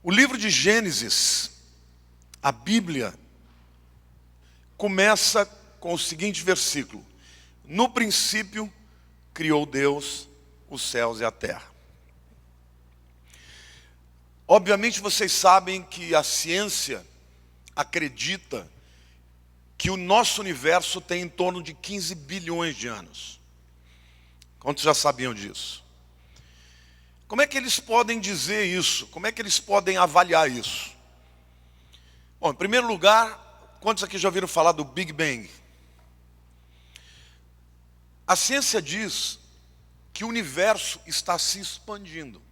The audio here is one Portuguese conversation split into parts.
O livro de Gênesis, a Bíblia, começa com o seguinte versículo: no princípio criou Deus os céus e a terra. Obviamente vocês sabem que a ciência acredita que o nosso universo tem em torno de 15 bilhões de anos. Quantos já sabiam disso? Como é que eles podem dizer isso? Como é que eles podem avaliar isso? Bom, em primeiro lugar, quantos aqui já ouviram falar do Big Bang? A ciência diz que o universo está se expandindo.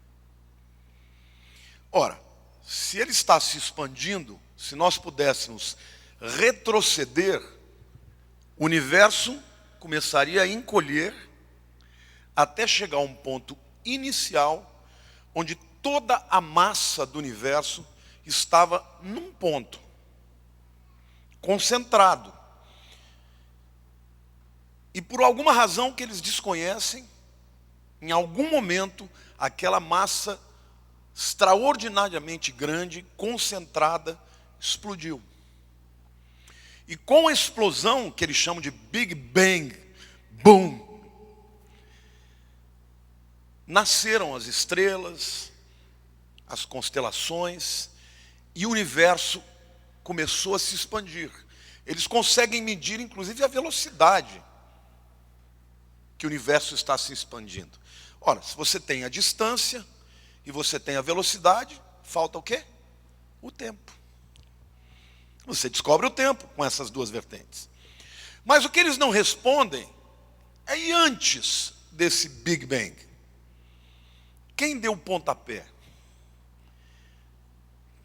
Ora, se ele está se expandindo, se nós pudéssemos retroceder, o universo começaria a encolher até chegar a um ponto inicial, onde toda a massa do universo estava num ponto, concentrado. E por alguma razão que eles desconhecem, em algum momento, aquela massa extraordinariamente grande, concentrada, explodiu. E com a explosão, que eles chamam de Big Bang, boom, nasceram as estrelas, as constelações, e o universo começou a se expandir. Eles conseguem medir, inclusive, a velocidade que o universo está se expandindo. Ora, se você tem a distância e você tem a velocidade, falta o quê? O tempo. Você descobre o tempo com essas duas vertentes. Mas o que eles não respondem é: e antes desse Big Bang? Quem deu o pontapé?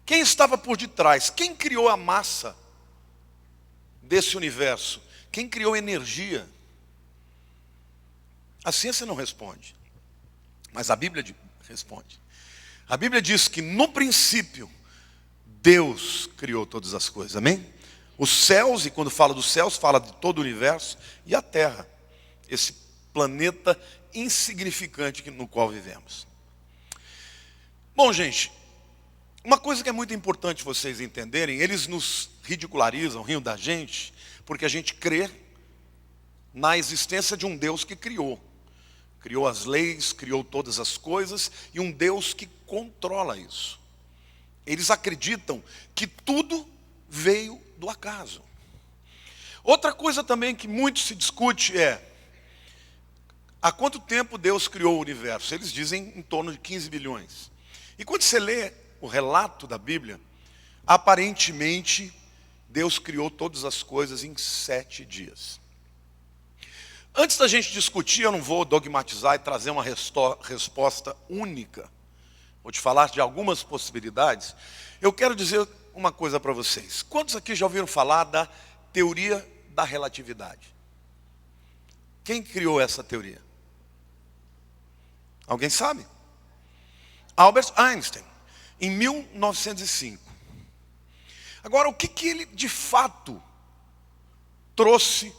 Quem estava por detrás? Quem criou a massa desse universo? Quem criou a energia? A ciência não responde, mas a Bíblia responde. A Bíblia diz que no princípio Deus criou todas as coisas, amém? Os céus, e quando fala dos céus, fala de todo o universo, e a terra, esse planeta insignificante no qual vivemos. Bom, gente, uma coisa que é muito importante vocês entenderem: eles nos ridicularizam, riam da gente, porque a gente crê na existência de um Deus que criou as leis, criou todas as coisas, e um Deus que controla isso. Eles acreditam que tudo veio do acaso. Outra coisa também que muito se discute é: há quanto tempo Deus criou o universo? Eles dizem em torno de 15 bilhões. E quando você lê o relato da Bíblia, aparentemente Deus criou todas as coisas em 7 dias. Antes da gente discutir, eu não vou dogmatizar e trazer uma resposta única. Vou te falar de algumas possibilidades. Eu quero dizer uma coisa para vocês. Quantos aqui já ouviram falar da teoria da relatividade? Quem criou essa teoria? Alguém sabe? Albert Einstein, em 1905. Agora, o que ele de fato trouxe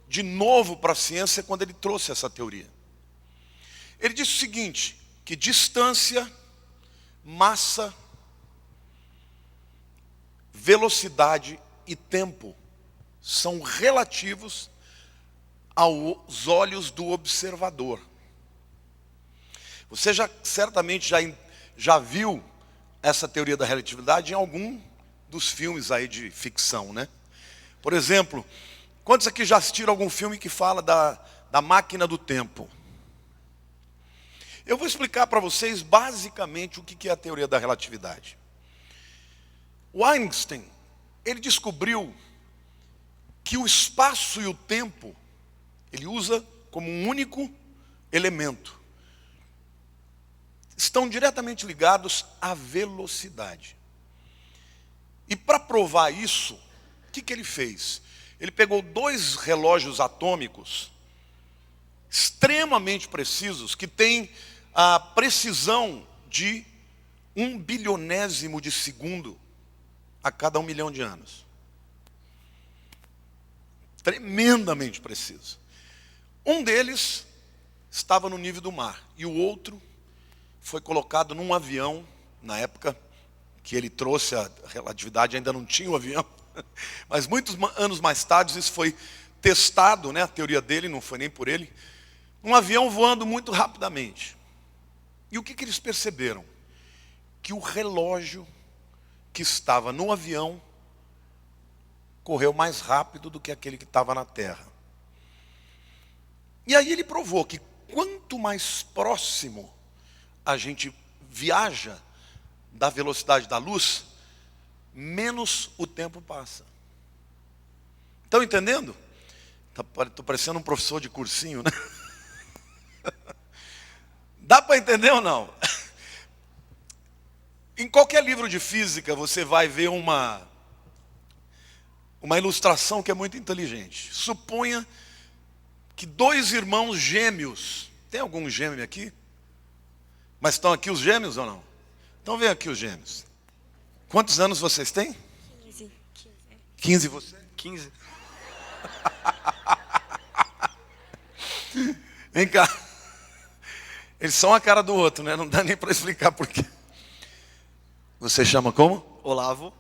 de novo para a ciência quando ele trouxe essa teoria? Ele disse o seguinte: que distância, massa, velocidade e tempo são relativos aos olhos do observador. Você certamente já viu essa teoria da relatividade em algum dos filmes aí de ficção, né? Por exemplo, quantos aqui já assistiram algum filme que fala da máquina do tempo? Eu vou explicar para vocês basicamente o que é a teoria da relatividade. O Einstein, ele descobriu que o espaço e o tempo, ele usa como um único elemento, estão diretamente ligados à velocidade. E para provar isso, o que ele fez? Ele pegou 2 relógios atômicos extremamente precisos, que têm a precisão de 1 bilionésimo de segundo a cada 1 milhão de anos. Tremendamente preciso. Um deles estava no nível do mar, e o outro foi colocado num avião, na época, que ele trouxe a relatividade, ainda não tinha o avião. Mas muitos anos mais tarde isso foi testado, né? A teoria dele, não foi nem por ele. Um avião voando muito rapidamente. E o que eles perceberam? Que o relógio que estava no avião correu mais rápido do que aquele que estava na terra. E aí ele provou que quanto mais próximo a gente viaja da velocidade da luz, menos o tempo passa. Estão entendendo? Estou parecendo um professor de cursinho, né? Dá para entender ou não? Em qualquer livro de física você vai ver uma ilustração que é muito inteligente. Suponha que dois irmãos gêmeos, tem algum gêmeo aqui? Mas estão aqui os gêmeos ou não? Então vem aqui os gêmeos. Quantos anos vocês têm? 15. 15 você? 15. Vem cá. Eles são a cara do outro, né? Não dá nem para explicar por quê. Você chama como? Olavo.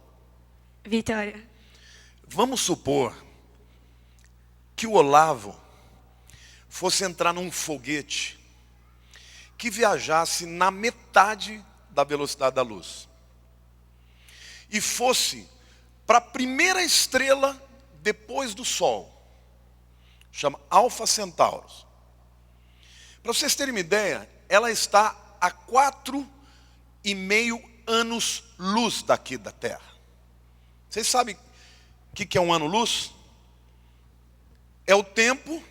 Vitória. Vamos supor que o Olavo fosse entrar num foguete que viajasse na metade da velocidade da luz e fosse para a primeira estrela depois do Sol, chama Alfa Centaurus. Para vocês terem uma ideia, ela está a 4,5 anos-luz daqui da Terra. Vocês sabem o que é um ano-luz? É o tempo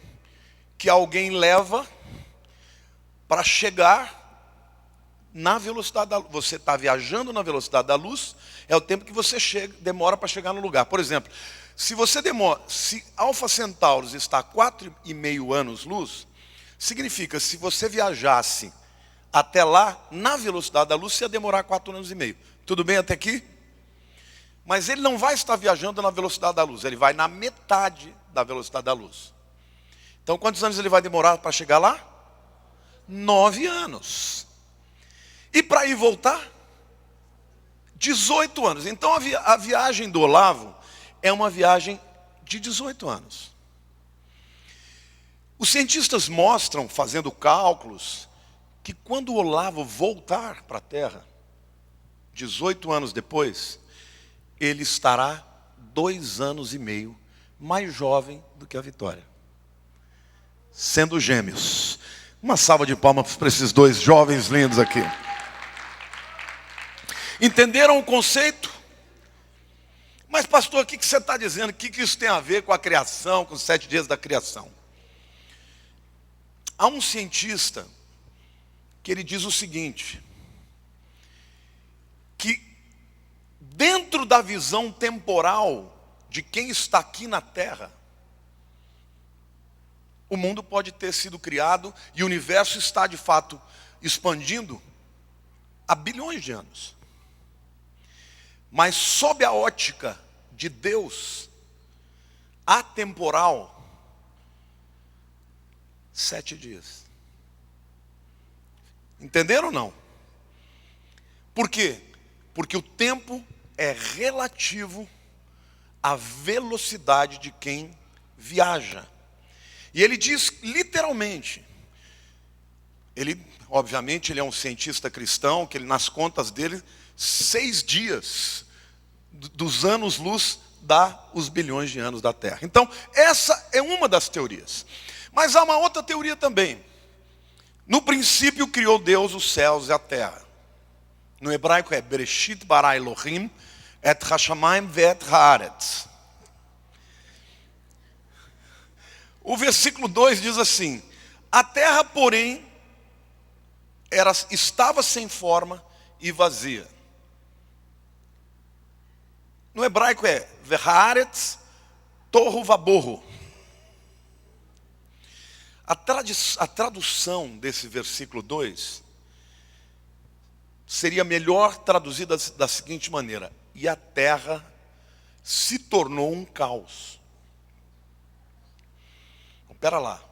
que alguém leva para chegar na velocidade da luz. Você está viajando na velocidade da luz, é o tempo que você demora para chegar no lugar. Por exemplo, se Alfa Centaurus está a 4,5 anos-luz, significa que se você viajasse até lá, na velocidade da luz, você ia demorar 4,5 anos. Tudo bem até aqui? Mas ele não vai estar viajando na velocidade da luz, ele vai na metade da velocidade da luz. Então, quantos anos ele vai demorar para chegar lá? 9 anos. E para ir e voltar? 18 anos. Então, a viagem do Olavo é uma viagem de 18 anos. Os cientistas mostram, fazendo cálculos, que quando o Olavo voltar para a Terra, 18 anos depois, ele estará 2 anos e meio mais jovem do que a Vitória. Sendo gêmeos. Uma salva de palmas para esses dois jovens lindos aqui. Entenderam o conceito? Mas pastor, o que você está dizendo? O que isso tem a ver com a criação, com os 7 dias da criação? Há um cientista que ele diz o seguinte, que dentro da visão temporal de quem está aqui na Terra, o mundo pode ter sido criado e o universo está de fato expandindo há bilhões de anos. Mas sob a ótica de Deus, atemporal, 7 dias. Entenderam ou não? Por quê? Porque o tempo é relativo à velocidade de quem viaja. E ele diz literalmente, obviamente ele é um cientista cristão, que ele, nas contas dele, 6 dias dos anos-luz dá os bilhões de anos da Terra. Então, essa é uma das teorias. Mas há uma outra teoria também. No princípio criou Deus os céus e a terra. No hebraico é Bereshit bara Elohim et hashamayim ve'et haaretz. O versículo 2 diz assim: a terra, porém, estava sem forma e vazia. No hebraico é Vehaaretz Tohu Vabohu. A tradução desse versículo 2 seria melhor traduzida da seguinte maneira: e a terra se tornou um caos. Espera lá.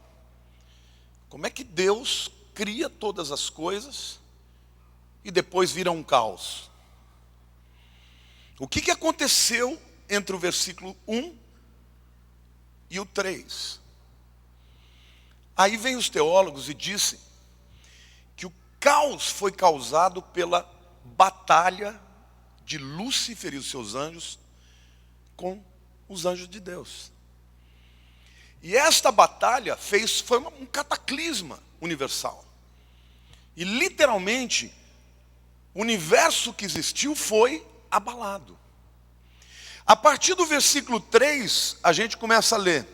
Como é que Deus cria todas as coisas e depois vira um caos? O que aconteceu entre o versículo 1 e o 3? Aí vem os teólogos e dizem que o caos foi causado pela batalha de Lúcifer e os seus anjos com os anjos de Deus. E esta batalha foi um cataclisma universal. E literalmente, o universo que existiu foi abalado. A partir do versículo 3, a gente começa a ler.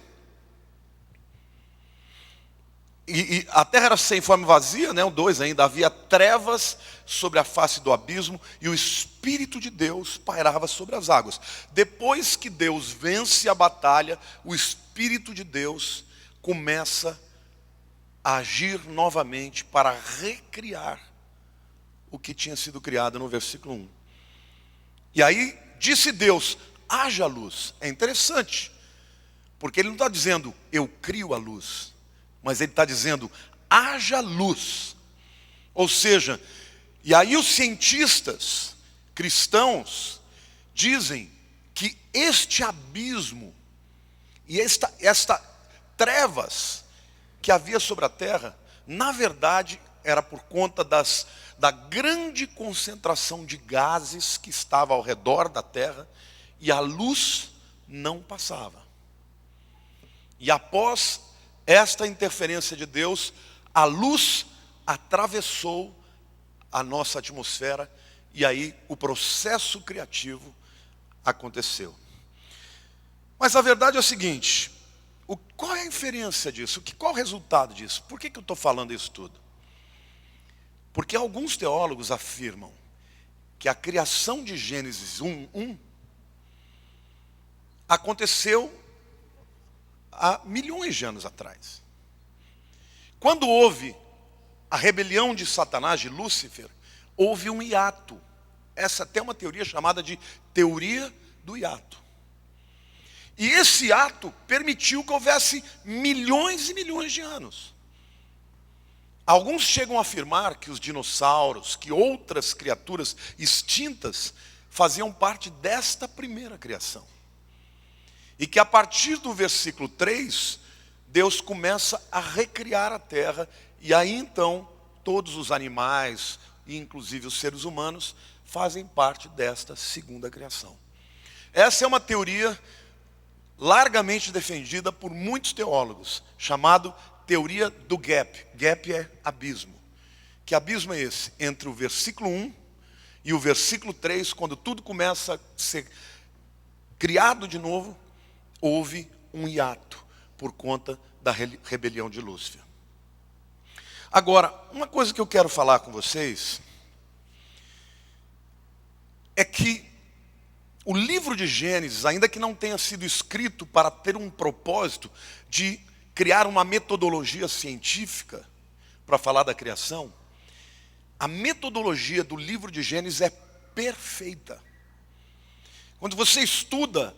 E a terra era sem forma e vazia, né? O 2 ainda, havia trevas sobre a face do abismo, e o Espírito de Deus pairava sobre as águas. Depois que Deus vence a batalha, o Espírito de Deus começa a agir novamente para recriar o que tinha sido criado no versículo 1. E aí, disse Deus, haja luz. É interessante, porque ele não está dizendo, eu crio a luz. Mas ele está dizendo, haja luz. Ou seja, e aí os cientistas cristãos dizem que este abismo e esta trevas que havia sobre a terra, na verdade, era por conta da grande concentração de gases que estava ao redor da terra e a luz não passava. E após esta interferência de Deus, a luz atravessou a nossa atmosfera e aí o processo criativo aconteceu. Mas a verdade é o seguinte, qual é a inferência disso? Qual é o resultado disso? Por que eu estou falando isso tudo? Porque alguns teólogos afirmam que a criação de Gênesis 1:1 aconteceu há milhões de anos atrás. Quando houve a rebelião de Satanás, de Lúcifer, houve um hiato. Essa até é uma teoria chamada de teoria do hiato. E esse hiato permitiu que houvesse milhões e milhões de anos. Alguns chegam a afirmar que os dinossauros, que outras criaturas extintas, faziam parte desta primeira criação. E que a partir do versículo 3, Deus começa a recriar a terra, e aí então, todos os animais, e inclusive os seres humanos, fazem parte desta segunda criação. Essa é uma teoria largamente defendida por muitos teólogos, chamado teoria do gap. Gap é abismo. Que abismo é esse? Entre o versículo 1 e o versículo 3, quando tudo começa a ser criado de novo, houve um hiato por conta da rebelião de Lúcifer. Agora, uma coisa que eu quero falar com vocês é que o livro de Gênesis, ainda que não tenha sido escrito para ter um propósito de criar uma metodologia científica para falar da criação, a metodologia do livro de Gênesis é perfeita. Quando você estuda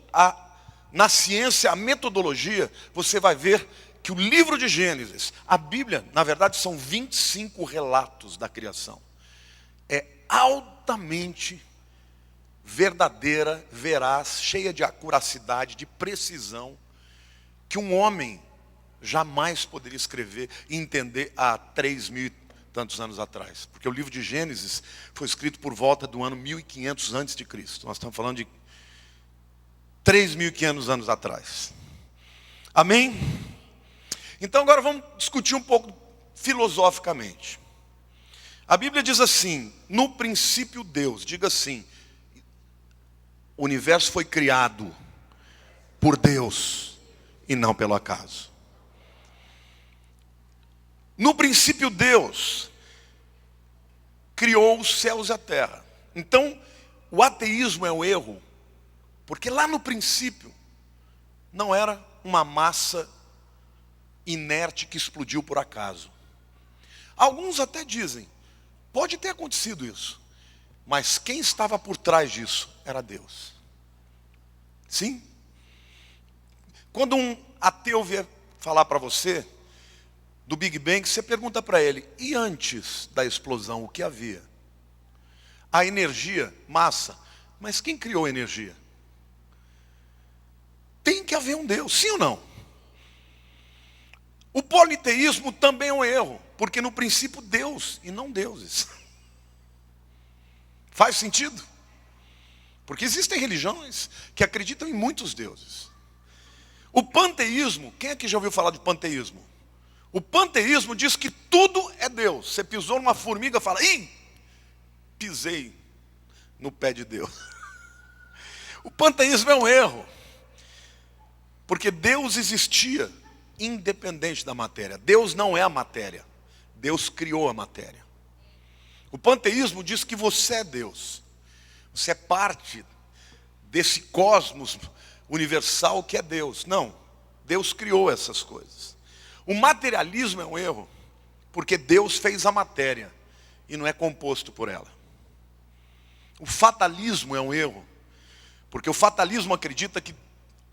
na ciência a metodologia, você vai ver que o livro de Gênesis, a Bíblia, na verdade são 25 relatos da criação. É altamente verdadeira, veraz, cheia de acuracidade, de precisão, que um homem jamais poderia escrever e entender há 3.000 e tantos anos atrás. Porque o livro de Gênesis foi escrito por volta do ano 1500 a.C. Nós estamos falando de 3.500 anos atrás. Amém? Então agora vamos discutir um pouco filosoficamente. A Bíblia diz assim, no princípio Deus, diga assim, o universo foi criado por Deus e não pelo acaso. No princípio Deus criou os céus e a terra. Então, o ateísmo é o erro, porque lá no princípio não era uma massa inerte que explodiu por acaso. Alguns até dizem, pode ter acontecido isso, mas quem estava por trás disso era Deus. Sim? Quando um ateu vier falar para você do Big Bang, você pergunta para ele, e antes da explosão, o que havia? A energia, massa, Mas quem criou a energia? Tem que haver um Deus, sim ou não? O politeísmo também é um erro, porque no princípio Deus e não deuses. Faz sentido? Porque existem religiões que acreditam em muitos deuses. O panteísmo, quem aqui já ouviu falar de panteísmo? O panteísmo diz que tudo é Deus. Você pisou numa formiga e fala, ih, pisei no pé de Deus. O panteísmo é um erro. Porque Deus existia independente da matéria. Deus não é a matéria. Deus criou a matéria. O panteísmo diz que você é Deus. Você é parte desse cosmos universal que é Deus. Não, Deus criou essas coisas. O materialismo é um erro, porque Deus fez a matéria e não é composto por ela. O fatalismo é um erro, porque o fatalismo acredita que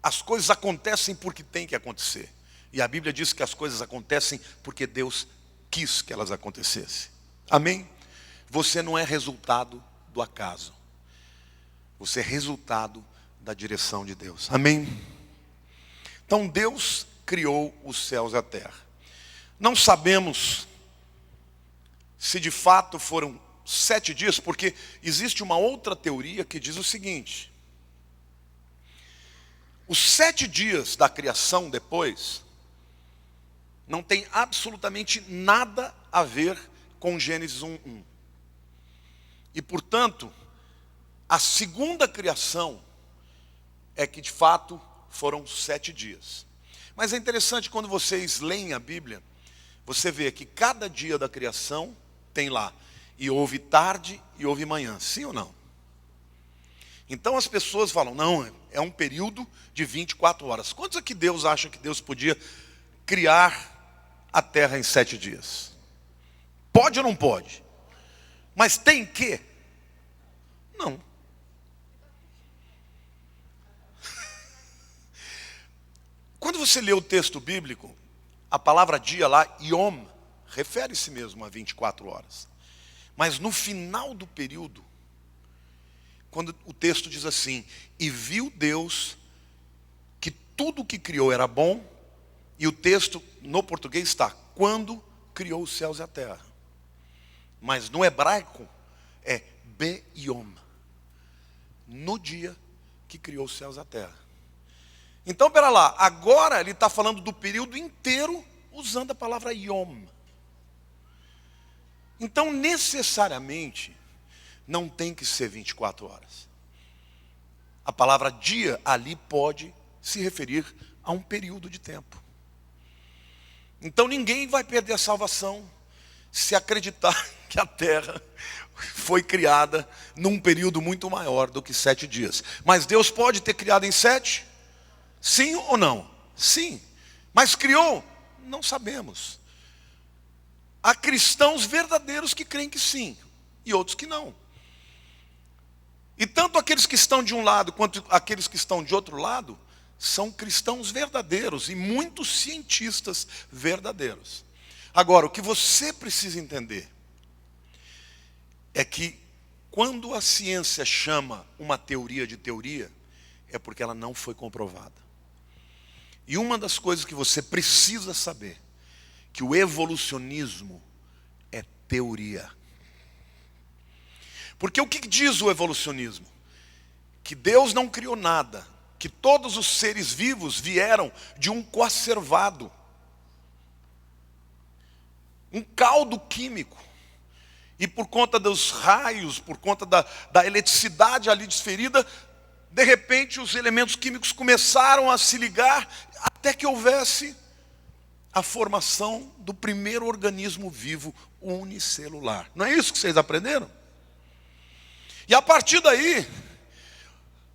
as coisas acontecem porque tem que acontecer. E a Bíblia diz que as coisas acontecem porque Deus quis que elas acontecessem. Amém? Você não é resultado do acaso. Você é resultado da direção de Deus. Amém? Então Deus criou os céus e a terra. Não sabemos se de fato foram 7 dias, porque existe uma outra teoria que diz o seguinte: os 7 dias da criação depois não tem absolutamente nada a ver com Gênesis 1:1. E portanto, a segunda criação é que de fato foram 7 dias. Mas é interessante quando vocês leem a Bíblia, você vê que cada dia da criação tem lá, e houve tarde e houve manhã, sim ou não? Então as pessoas falam, não, é um período de 24 horas. Quantos aqui Deus acha que Deus podia criar a terra em 7 dias? Pode ou não pode? Mas tem que? Não. Quando você lê o texto bíblico, a palavra dia lá, Yom, refere-se mesmo a 24 horas. Mas no final do período, quando o texto diz assim, e viu Deus que tudo que criou era bom, e o texto no português está, quando criou os céus e a terra. Mas no hebraico é Be-Yom, no dia que criou os céus e a terra. Então, pera lá, agora ele está falando do período inteiro usando a palavra Yom. Então, necessariamente, não tem que ser 24 horas. A palavra dia ali pode se referir a um período de tempo. Então, ninguém vai perder a salvação se acreditar que a terra foi criada num período muito maior do que 7 dias. Mas Deus pode ter criado em 7? Sim ou não? Sim. Mas criou? Não sabemos. Há cristãos verdadeiros que creem que sim, e outros que não. E tanto aqueles que estão de um lado, quanto aqueles que estão de outro lado, são cristãos verdadeiros, e muitos cientistas verdadeiros. Agora, o que você precisa entender, é que quando a ciência chama uma teoria de teoria, é porque ela não foi comprovada. E uma das coisas que você precisa saber, que o evolucionismo é teoria. Porque o que diz o evolucionismo? Que Deus não criou nada, que todos os seres vivos vieram de um coacervado, um caldo químico. E por conta dos raios, por conta da eletricidade ali desferida, de repente os elementos químicos começaram a se ligar até que houvesse a formação do primeiro organismo vivo unicelular. Não é isso que vocês aprenderam? E a partir daí,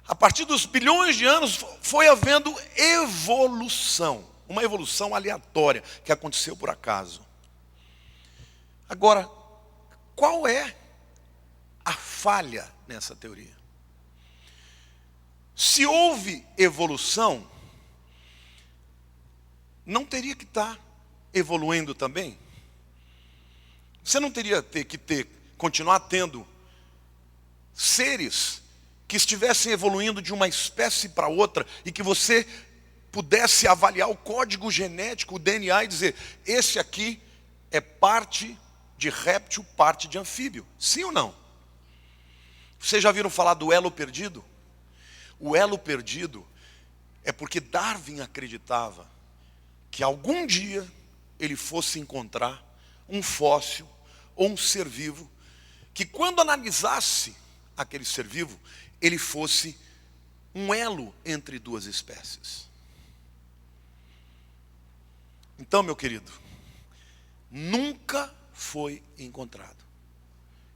a partir dos bilhões de anos, foi havendo evolução. Uma evolução aleatória que aconteceu por acaso. Agora, qual é a falha nessa teoria? Se houve evolução, não teria que estar evoluindo também? Você não teria que continuar tendo seres que estivessem evoluindo de uma espécie para outra e que você pudesse avaliar o código genético, o DNA, e dizer, esse aqui é parte de réptil, parte de anfíbio. Sim ou não? Vocês já viram falar do elo perdido? O elo perdido é porque Darwin acreditava que algum dia ele fosse encontrar um fóssil ou um ser vivo, que quando analisasse aquele ser vivo, ele fosse um elo entre duas espécies. Então, meu querido, nunca foi encontrado.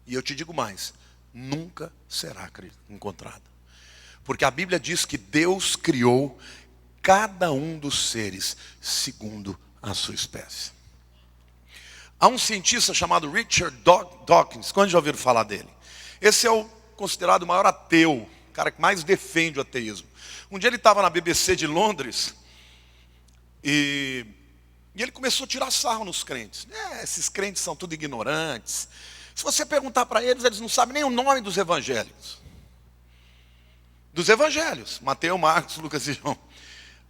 E eu te digo mais, nunca será encontrado. Porque a Bíblia diz que Deus criou cada um dos seres segundo a sua espécie. Há um cientista chamado Richard Dawkins, quando já ouviram falar dele? Esse é o considerado o maior ateu, o cara que mais defende o ateísmo. Um dia ele estava na BBC de Londres e ele começou a tirar sarro nos crentes. Esses crentes são tudo ignorantes. Se você perguntar para eles, eles não sabem nem o nome dos evangelhos. Dos evangelhos, Mateus, Marcos, Lucas e João.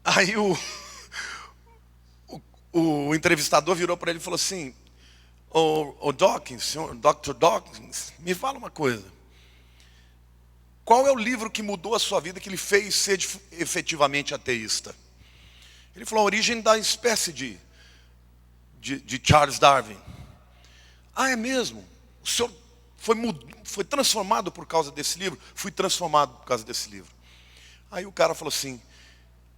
Aí o entrevistador virou para ele e falou assim, o Dawkins, Dr. Dawkins, me fala uma coisa. Qual é o livro que mudou a sua vida, que lhe fez ser efetivamente ateísta? Ele falou, A Origem da Espécie de Charles Darwin. Ah, é mesmo? O senhor foi transformado por causa desse livro? Fui transformado por causa desse livro. Aí o cara falou assim,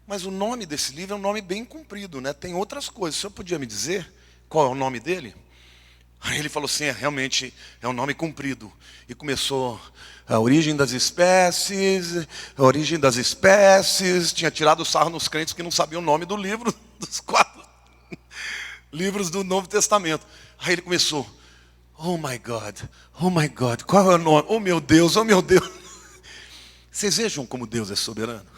mas o nome desse livro é um nome bem comprido, né? Tem outras coisas. O senhor podia me dizer qual é o nome dele? Aí ele falou assim, realmente é um nome comprido. E começou a origem das espécies, tinha tirado o sarro nos crentes que não sabiam o nome do livro, dos 4 livros do Novo Testamento. Aí ele começou, oh my God, qual é o nome? Oh meu Deus. Vocês vejam como Deus é soberano?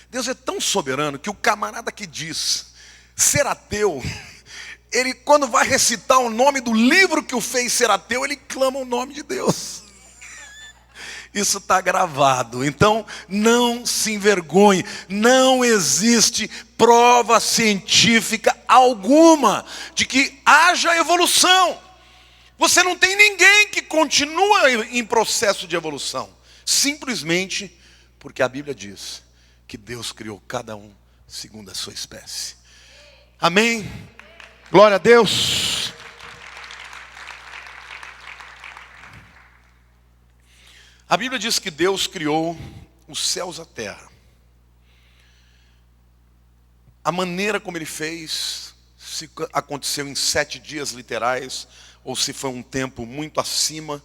Deus é tão soberano que o camarada que diz ser ateu, ele quando vai recitar o nome do livro que o fez ser ateu, ele clama o nome de Deus. Isso está gravado. Então, não se envergonhe. Não existe prova científica alguma de que haja evolução. Você não tem ninguém que continua em processo de evolução. Simplesmente porque a Bíblia diz que Deus criou cada um segundo a sua espécie. Amém? Glória a Deus. A Bíblia diz que Deus criou os céus e a terra. A maneira como Ele fez, se aconteceu em 7 dias literais, ou se foi um tempo muito acima,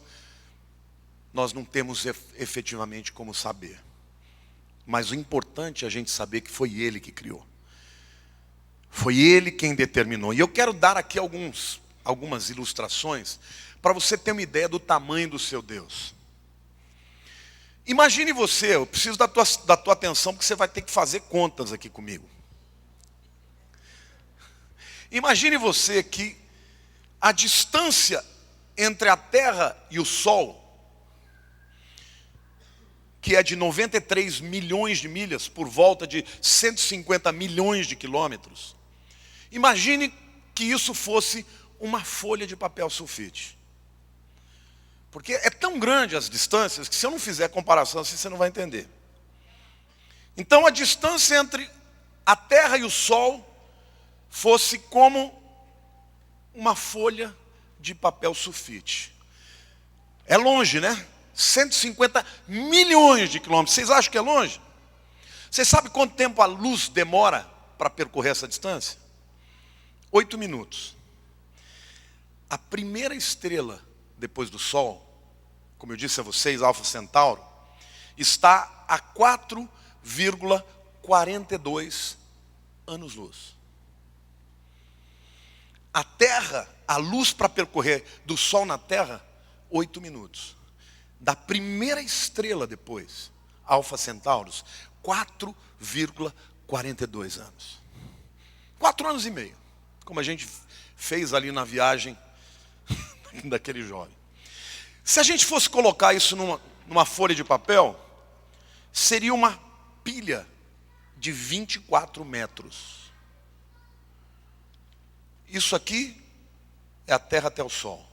nós não temos efetivamente como saber. Mas o importante é a gente saber que foi Ele que criou. Foi Ele quem determinou. E eu quero dar aqui algumas ilustrações para você ter uma ideia do tamanho do seu Deus. Imagine você, eu preciso da tua atenção porque você vai ter que fazer contas aqui comigo. Imagine você que a distância entre a Terra e o Sol, que é de 93 milhões de milhas, por volta de 150 milhões de quilômetros. Imagine que isso fosse uma folha de papel sulfite. Porque é tão grande as distâncias que se eu não fizer comparação assim, você não vai entender. Então a distância entre a Terra e o Sol fosse como uma folha de papel sulfite. É longe, né? 150 milhões de quilômetros. Vocês acham que é longe? Vocês sabem quanto tempo a luz demora para percorrer essa distância? 8 minutos. A primeira estrela depois do Sol, como eu disse a vocês, Alfa Centauro, está a 4,42 anos-luz. A Terra, a luz para percorrer do Sol na Terra, 8 minutos. Da primeira estrela depois, Alfa Centauros, 4,42 anos. 4 anos e meio, como a gente fez ali na viagem daquele jovem. Se a gente fosse colocar isso numa folha de papel, seria uma pilha de 24 metros. Isso aqui é a Terra até o Sol.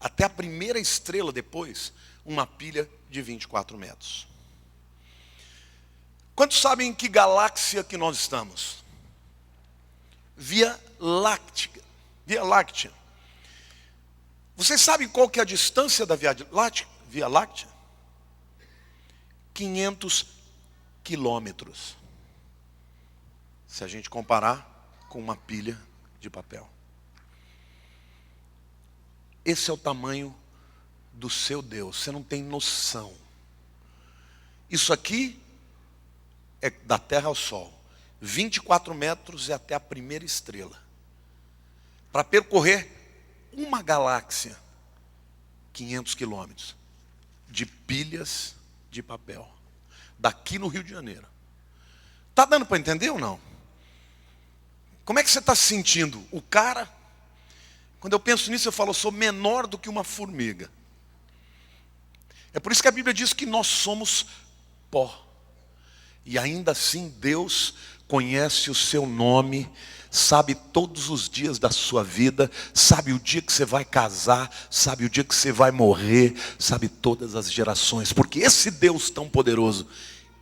Até a primeira estrela depois, uma pilha de 24 metros. Quantos sabem em que galáxia que nós estamos? Via Láctea. Via Láctea. Vocês sabem qual que é a distância da Via Láctea? 500 quilômetros. Se a gente comparar com uma pilha de papel. Esse é o tamanho do seu Deus. Você não tem noção. Isso aqui é da Terra ao Sol. 24 metros é até a primeira estrela. Para percorrer uma galáxia, 500 quilômetros. De pilhas de papel. Daqui no Rio de Janeiro. Está dando para entender ou não? Como é que você está se sentindo? O cara, quando eu penso nisso, eu falo, eu sou menor do que uma formiga. É por isso que a Bíblia diz que nós somos pó. E ainda assim Deus conhece o seu nome, sabe todos os dias da sua vida, sabe o dia que você vai casar, sabe o dia que você vai morrer, sabe todas as gerações. Porque esse Deus tão poderoso,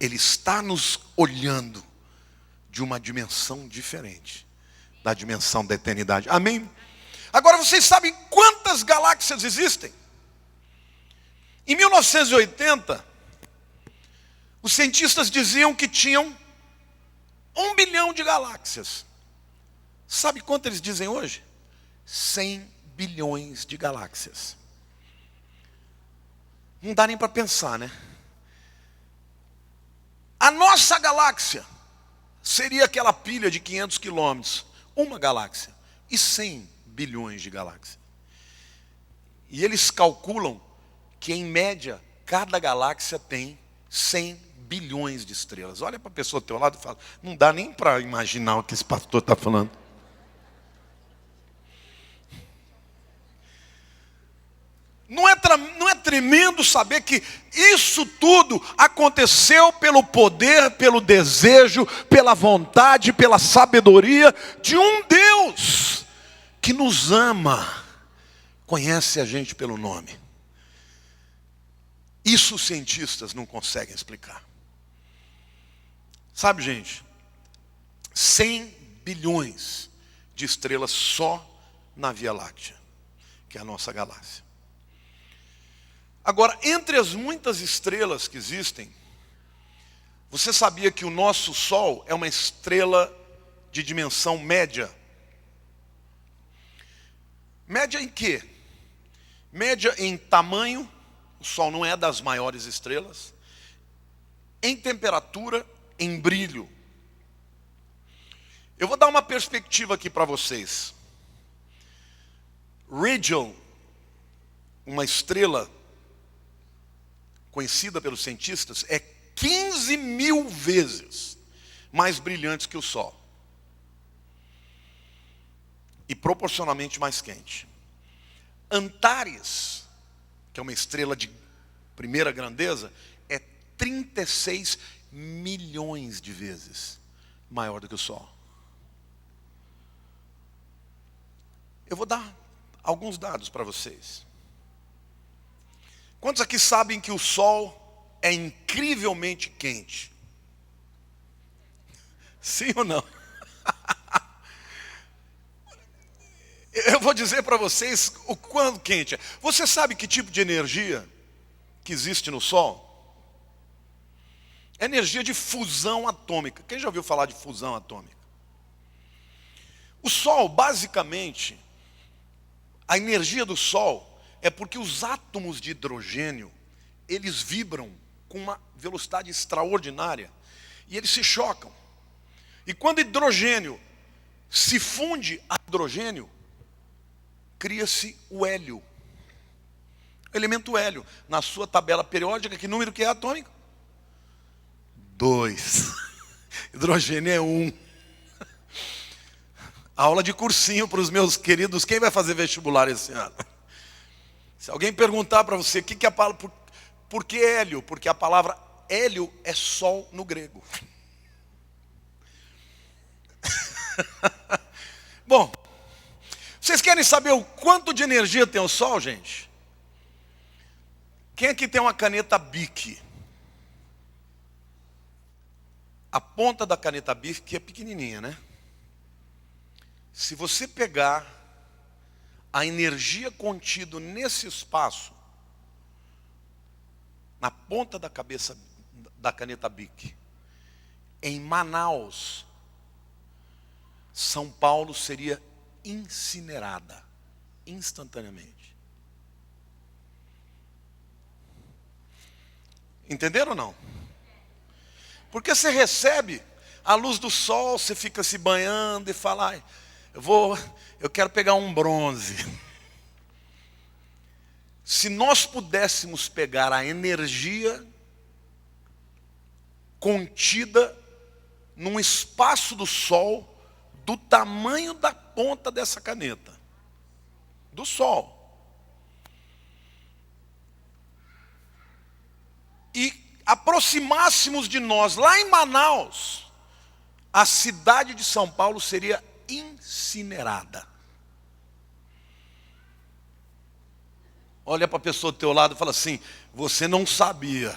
Ele está nos olhando de uma dimensão diferente, da dimensão da eternidade. Amém? Agora vocês sabem quantas galáxias existem? Em 1980, os cientistas diziam que tinham 1 bilhão de galáxias. Sabe quanto eles dizem hoje? 100 bilhões de galáxias. Não dá nem para pensar, né? A nossa galáxia seria aquela pilha de 500 quilômetros. Uma galáxia. E 100 bilhões de galáxias. E eles calculam que, em média, cada galáxia tem 100 bilhões de estrelas. Olha para a pessoa do teu lado e fala, não dá nem para imaginar o que esse pastor está falando. Não é tremendo saber que isso tudo aconteceu pelo poder, pelo desejo, pela vontade, pela sabedoria de um Deus que nos ama, conhece a gente pelo nome. Isso os cientistas não conseguem explicar. Sabe, gente, 100 bilhões de estrelas só na Via Láctea, que é a nossa galáxia. Agora, entre as muitas estrelas que existem, você sabia que o nosso Sol é uma estrela de dimensão média? Média em quê? Média em tamanho, o Sol não é das maiores estrelas. Em temperatura, em brilho. Eu vou dar uma perspectiva aqui para vocês. Rigel, uma estrela conhecida pelos cientistas, é 15 mil vezes mais brilhante que o Sol. E proporcionalmente mais quente. Antares, que é uma estrela de primeira grandeza, é 36 milhões de vezes maior do que o Sol. Eu vou dar alguns dados para vocês. Quantos aqui sabem que o Sol é incrivelmente quente? Sim ou não? Eu vou dizer para vocês o quanto quente é. Você sabe que tipo de energia que existe no Sol? É energia de fusão atômica. Quem já ouviu falar de fusão atômica? O Sol, basicamente, a energia do Sol é porque os átomos de hidrogênio, eles vibram com uma velocidade extraordinária e eles se chocam. E quando hidrogênio se funde a hidrogênio, cria-se o hélio. O elemento hélio, na sua tabela periódica, que número que é atômico? 2. Hidrogênio é 1. Aula de cursinho para os meus queridos. Quem vai fazer vestibular esse ano? Se alguém perguntar para você o que é a palavra, por que hélio? Porque a palavra hélio é sol no grego. Bom, vocês querem saber o quanto de energia tem o sol, gente? Quem aqui tem uma caneta Bic? A ponta da caneta Bic é pequenininha, né? Se você pegar a energia contida nesse espaço, na ponta da cabeça da caneta Bic, em Manaus, São Paulo seria incinerada instantaneamente. Entenderam ou não? Porque você recebe a luz do sol, você fica se banhando e fala, ai, eu quero pegar um bronze. Se nós pudéssemos pegar a energia contida num espaço do sol do tamanho da ponta dessa caneta, do sol, e aproximássemos de nós lá em Manaus, a cidade de São Paulo seria incinerada. Olha para a pessoa do teu lado e fala assim, você não sabia,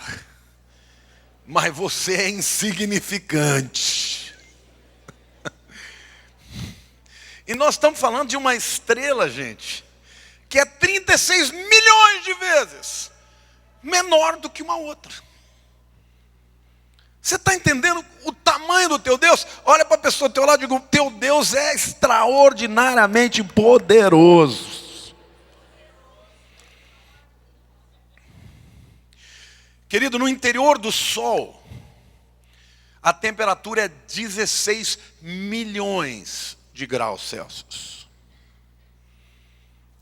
mas você é insignificante. E nós estamos falando de uma estrela, gente, que é 36 milhões de vezes menor do que uma outra. Você está entendendo o tamanho do teu Deus? Olha para a pessoa do teu lado e diga, o teu Deus é extraordinariamente poderoso. Querido, no interior do Sol, a temperatura é 16 milhões de graus Celsius.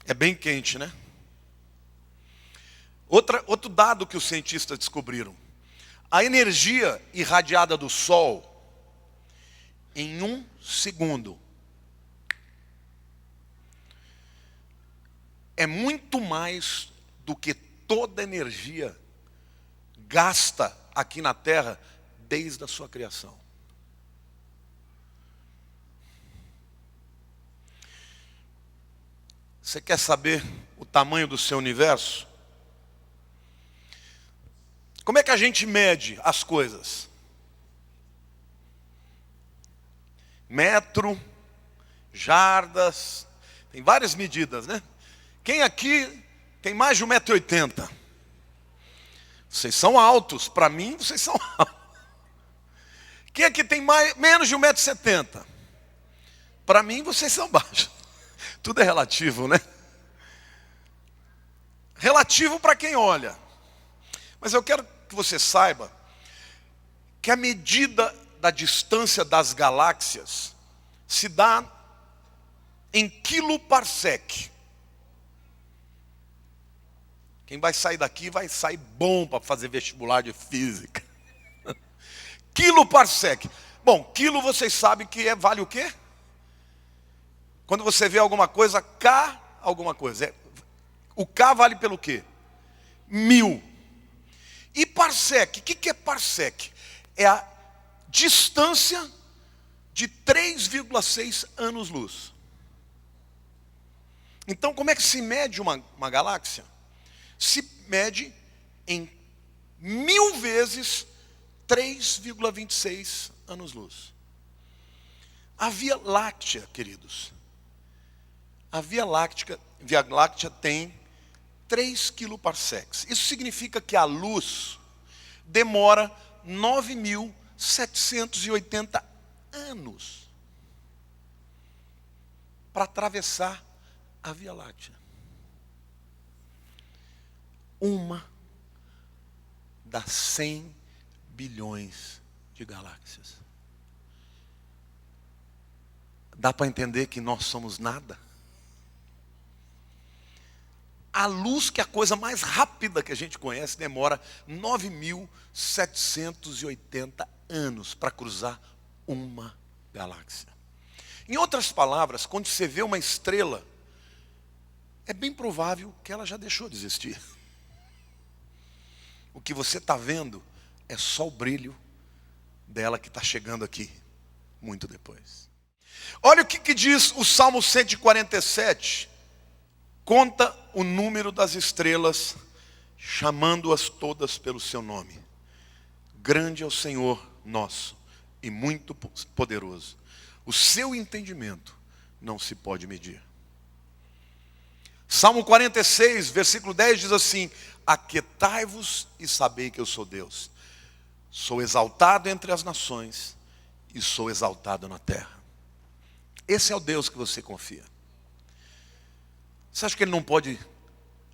É bem quente, né? Outro dado que os cientistas descobriram. A energia irradiada do Sol, em 1 segundo, é muito mais do que toda a energia gasta aqui na Terra desde a sua criação. Você quer saber o tamanho do seu universo? Como é que a gente mede as coisas? Metro, jardas, tem várias medidas, né? Quem aqui tem mais de 1,80 m? Vocês são altos, para mim vocês são altos. Quem aqui tem menos de 1,70 m? Para mim vocês são baixos. Tudo é relativo, né? Relativo para quem olha. Mas eu quero que você saiba que a medida da distância das galáxias se dá em quiloparsec. Quem vai sair daqui vai sair bom para fazer vestibular de física. Quiloparsec. Bom, quilo vocês sabem que vale o quê? Quando você vê alguma coisa, K, alguma coisa. O K vale pelo quê? 1000. E parsec, o que é parsec? É a distância de 3,6 anos-luz. Então, como é que se mede uma galáxia? Se mede em 1000 vezes 3,26 anos-luz. A Via Láctea, queridos, a Via Láctea tem 3 quiloparsecs. Isso significa que a luz demora 9.780 anos para atravessar a Via Láctea. Uma das 100 bilhões de galáxias. Dá para entender que nós somos nada? A luz, que é a coisa mais rápida que a gente conhece, demora 9.780 anos para cruzar uma galáxia. Em outras palavras, quando você vê uma estrela, é bem provável que ela já deixou de existir. O que você está vendo é só o brilho dela que está chegando aqui, muito depois. Olha o que diz o Salmo 147. Conta o número das estrelas, chamando-as todas pelo seu nome. Grande é o Senhor nosso e muito poderoso. O seu entendimento não se pode medir. Salmo 46, versículo 10 diz assim: aquietai-vos e sabei que eu sou Deus. Sou exaltado entre as nações e sou exaltado na terra. Esse é o Deus que você confia. Você acha que Ele não pode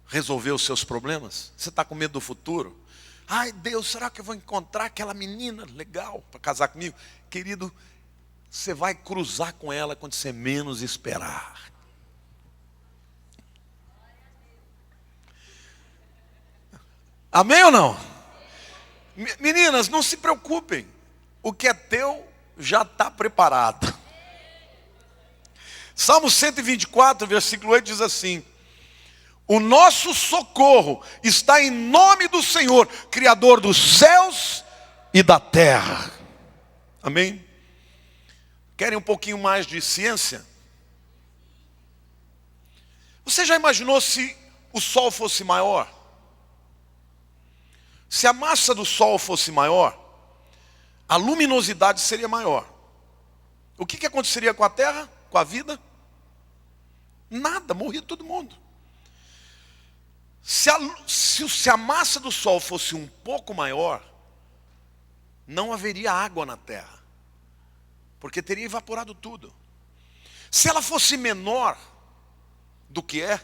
resolver os seus problemas? Você está com medo do futuro? Ai Deus, será que eu vou encontrar aquela menina legal para casar comigo? Querido, você vai cruzar com ela quando você menos esperar. Amém ou não? Meninas, não se preocupem. O que é teu já está preparado. Salmo 124, versículo 8 diz assim: o nosso socorro está em nome do Senhor, Criador dos céus e da terra. Amém? Querem um pouquinho mais de ciência? Você já imaginou se o Sol fosse maior? Se a massa do Sol fosse maior, a luminosidade seria maior. O que aconteceria com a Terra, com a vida? Nada, morria todo mundo. Se a massa do Sol fosse um pouco maior, não haveria água na Terra, porque teria evaporado tudo. Se ela fosse menor do que é,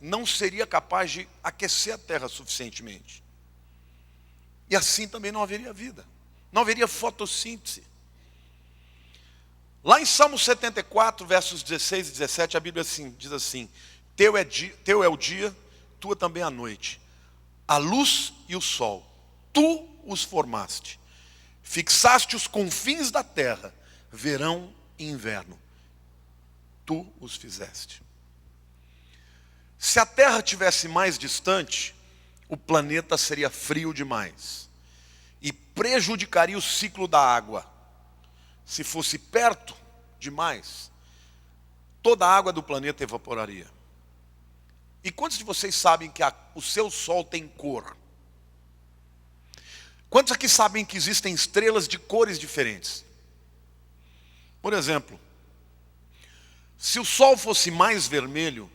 não seria capaz de aquecer a Terra suficientemente. E assim também não haveria vida, não haveria fotossíntese. Lá em Salmo 74, versos 16 e 17, a Bíblia diz assim: teu é o dia, tua também a noite. A luz e o sol, tu os formaste. Fixaste os confins da terra, verão e inverno. Tu os fizeste. Se a terra tivesse mais distante, o planeta seria frio demais e prejudicaria o ciclo da água. Se fosse perto demais, toda a água do planeta evaporaria. E quantos de vocês sabem que o seu sol tem cor? Quantos aqui sabem que existem estrelas de cores diferentes? Por exemplo, se o sol fosse mais vermelho,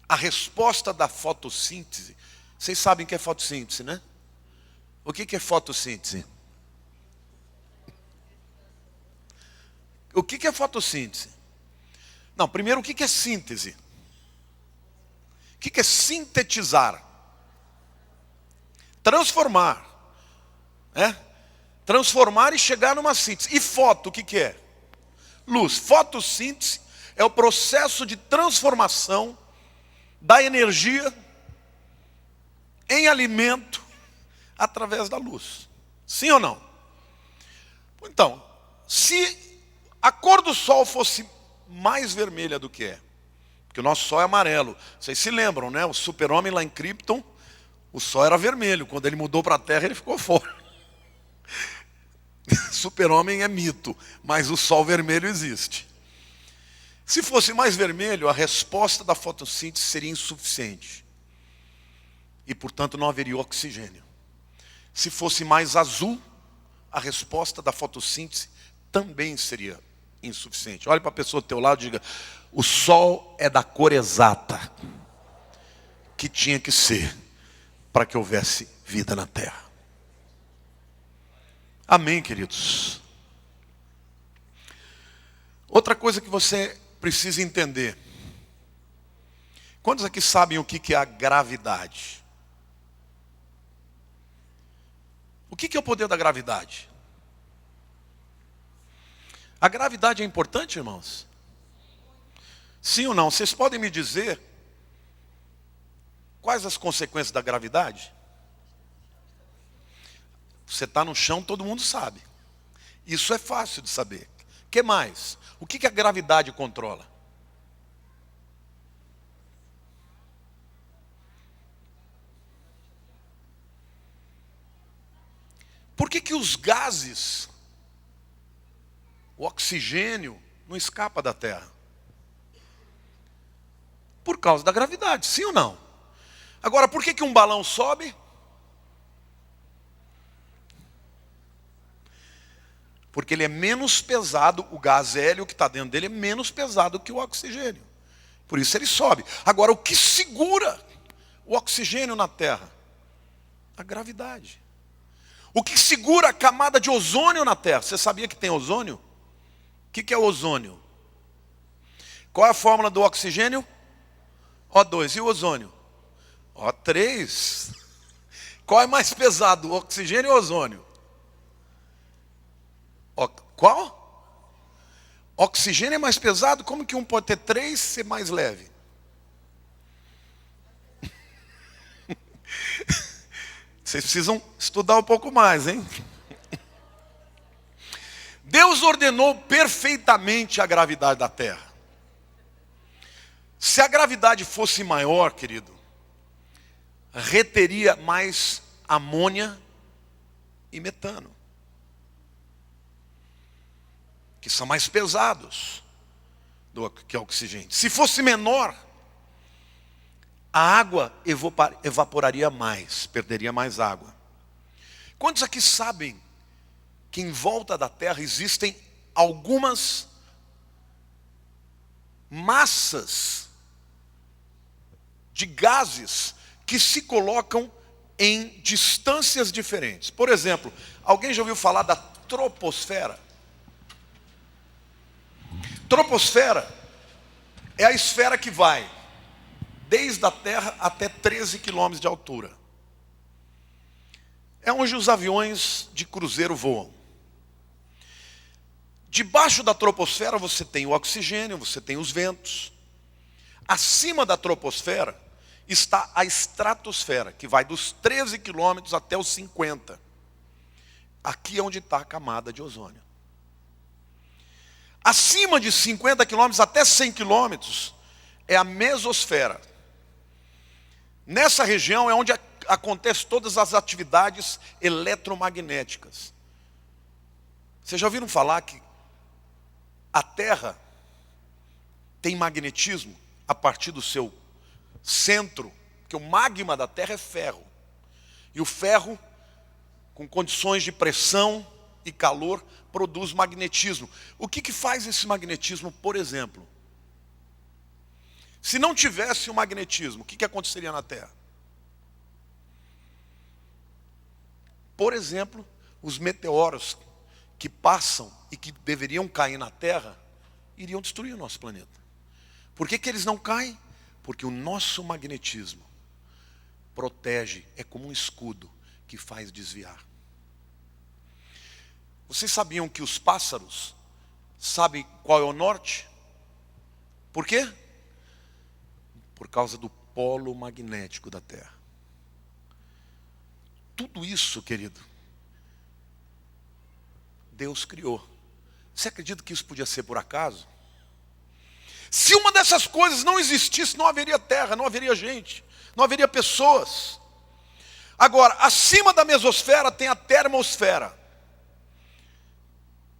a resposta da fotossíntese, vocês sabem o que é fotossíntese, né? O que é fotossíntese? O que é fotossíntese? Não, primeiro, o que é síntese? O que é sintetizar? Transformar. Transformar e chegar numa síntese. E foto, o que é? Luz. Fotossíntese é o processo de transformação da energia em alimento através da luz. Sim ou não? Então, se a cor do sol fosse mais vermelha do que é, porque o nosso sol é amarelo. Vocês se lembram, né? O super-homem lá em Krypton, o sol era vermelho. Quando ele mudou para a terra, ele ficou fora. Super-homem é mito, mas o sol vermelho existe. Se fosse mais vermelho, a resposta da fotossíntese seria insuficiente. E, portanto, não haveria oxigênio. Se fosse mais azul, a resposta da fotossíntese também seria insuficiente. Olhe para a pessoa do teu lado e diga: o sol é da cor exata que tinha que ser para que houvesse vida na terra. Amém, queridos? Outra coisa que você precisa entender. Quantos aqui sabem o que é a gravidade? O que é o poder da gravidade? A gravidade é importante, irmãos? Sim ou não? Vocês podem me dizer quais as consequências da gravidade? Você está no chão, todo mundo sabe. Isso é fácil de saber. O que mais? O que a gravidade controla? que os gases, o oxigênio, não escapa da Terra? Por causa da gravidade, sim ou não? Agora, por que um balão sobe? Porque ele é menos pesado, o gás hélio que está dentro dele é menos pesado que o oxigênio. Por isso ele sobe. Agora, o que segura o oxigênio na Terra? A gravidade. O que segura a camada de ozônio na Terra? Você sabia que tem ozônio? O que é o ozônio? Qual é a fórmula do oxigênio? O2. E o ozônio? O3. Qual é mais pesado, o oxigênio ou o ozônio? Qual? Oxigênio é mais pesado? Como que um pode ter 3 e ser mais leve? Vocês precisam estudar um pouco mais, hein? Deus ordenou perfeitamente a gravidade da Terra. Se a gravidade fosse maior, querido, reteria mais amônia e metano, que são mais pesados do que o oxigênio. Se fosse menor, a água evaporaria mais, perderia mais água. Quantos aqui sabem que em volta da Terra existem algumas massas de gases que se colocam em distâncias diferentes? Por exemplo, alguém já ouviu falar da troposfera? Troposfera é a esfera que vai desde a Terra até 13 quilômetros de altura. É onde os aviões de cruzeiro voam. Debaixo da troposfera você tem o oxigênio, você tem os ventos. Acima da troposfera está a estratosfera, que vai dos 13 quilômetros até os 50. Aqui é onde está a camada de ozônio. Acima de 50 quilômetros até 100 quilômetros é a mesosfera. Nessa região é onde acontecem todas as atividades eletromagnéticas. Vocês já ouviram falar que a Terra tem magnetismo a partir do seu centro? Que o magma da Terra é ferro. E o ferro, com condições de pressão e calor, produz magnetismo. O que faz esse magnetismo, por exemplo? Se não tivesse o magnetismo, o que aconteceria na Terra? Por exemplo, os meteoros que passam e que deveriam cair na Terra, iriam destruir o nosso planeta. Por que eles não caem? Porque o nosso magnetismo protege, é como um escudo que faz desviar. Vocês sabiam que os pássaros sabem qual é o norte? Por quê? Por causa do polo magnético da Terra. Tudo isso, querido, Deus criou. Você acredita que isso podia ser por acaso? Se uma dessas coisas não existisse, não haveria terra, não haveria gente, não haveria pessoas. Agora, acima da mesosfera tem a termosfera,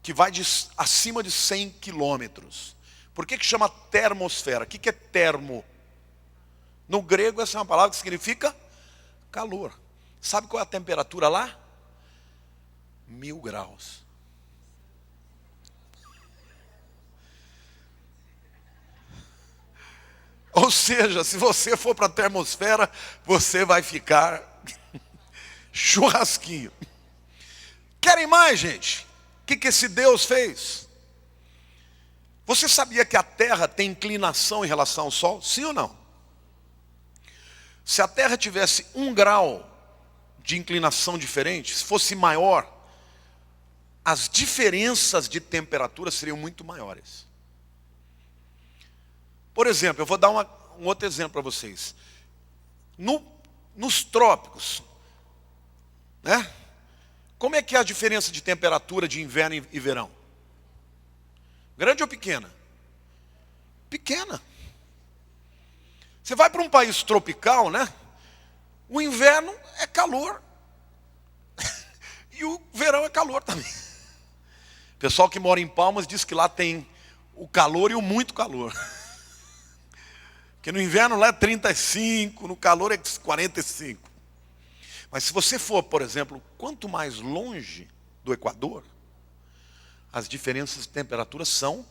que vai acima de 100 quilômetros. Por que chama termosfera? O que é termo? No grego essa é uma palavra que significa calor. Sabe qual é a temperatura lá? 1000 graus. Ou seja, se você for para a termosfera, você vai ficar churrasquinho. Querem mais, gente? O que esse Deus fez? Você sabia que a Terra tem inclinação em relação ao Sol? Sim ou não? Se a Terra tivesse 1 grau de inclinação diferente, se fosse maior, as diferenças de temperatura seriam muito maiores. Por exemplo, eu vou dar um outro exemplo para vocês. Nos trópicos, né? Como é que é a diferença de temperatura de inverno e verão? Grande ou pequena? Pequena. Você vai para um país tropical, né? O inverno é calor. E o verão é calor também. O pessoal que mora em Palmas diz que lá tem o calor e o muito calor. Porque no inverno lá é 35, no calor é 45. Mas se você for, por exemplo, quanto mais longe do Equador, as diferenças de temperatura são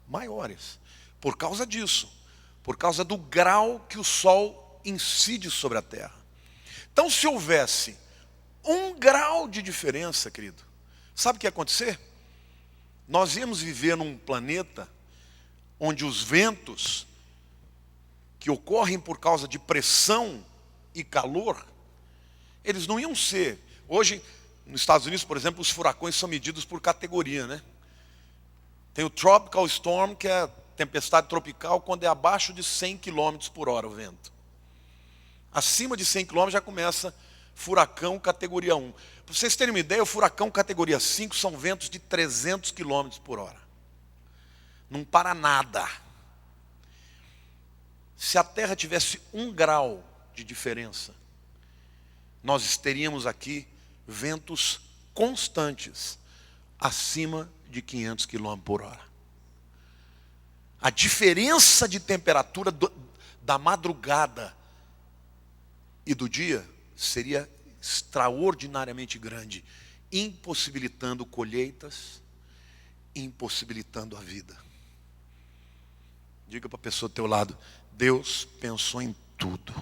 maiores. Por causa disso. Por causa do grau que o Sol incide sobre a Terra. Então, se houvesse 1 grau de diferença, querido, sabe o que ia acontecer? Nós íamos viver num planeta onde os ventos que ocorrem por causa de pressão e calor, eles não iam ser. Hoje, nos Estados Unidos, por exemplo, os furacões são medidos por categoria, né? Tem o Tropical Storm, que é a tempestade tropical, quando é abaixo de 100 km por hora o vento. Acima de 100 km já começa furacão categoria 1. Para vocês terem uma ideia, o furacão categoria 5 são ventos de 300 km por hora. Não para nada. Se a Terra tivesse 1 grau de diferença, nós teríamos aqui ventos constantes, acima de 500 km por hora. A diferença de temperatura da madrugada e do dia seria extraordinariamente grande, impossibilitando colheitas, impossibilitando a vida. Diga para a pessoa do teu lado, Deus pensou em tudo.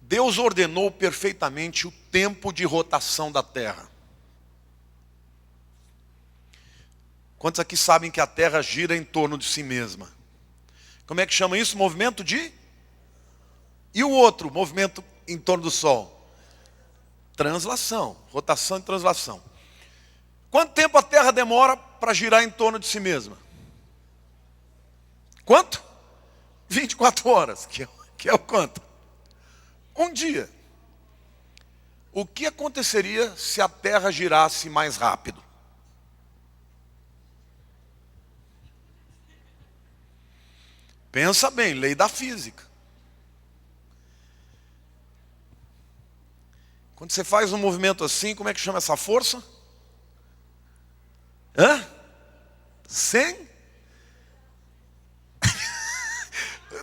Deus ordenou perfeitamente o tempo de rotação da Terra. Quantos aqui sabem que a Terra gira em torno de si mesma? Como é que chama isso? Movimento de... E o outro movimento em torno do Sol? Translação, rotação e translação. Quanto tempo a Terra demora para girar em torno de si mesma? Quanto? 24 horas, que é o quanto? 1 dia. O que aconteceria se a Terra girasse mais rápido? Pensa bem, lei da física. Quando você faz um movimento assim, como é que chama essa força? Hã? 100?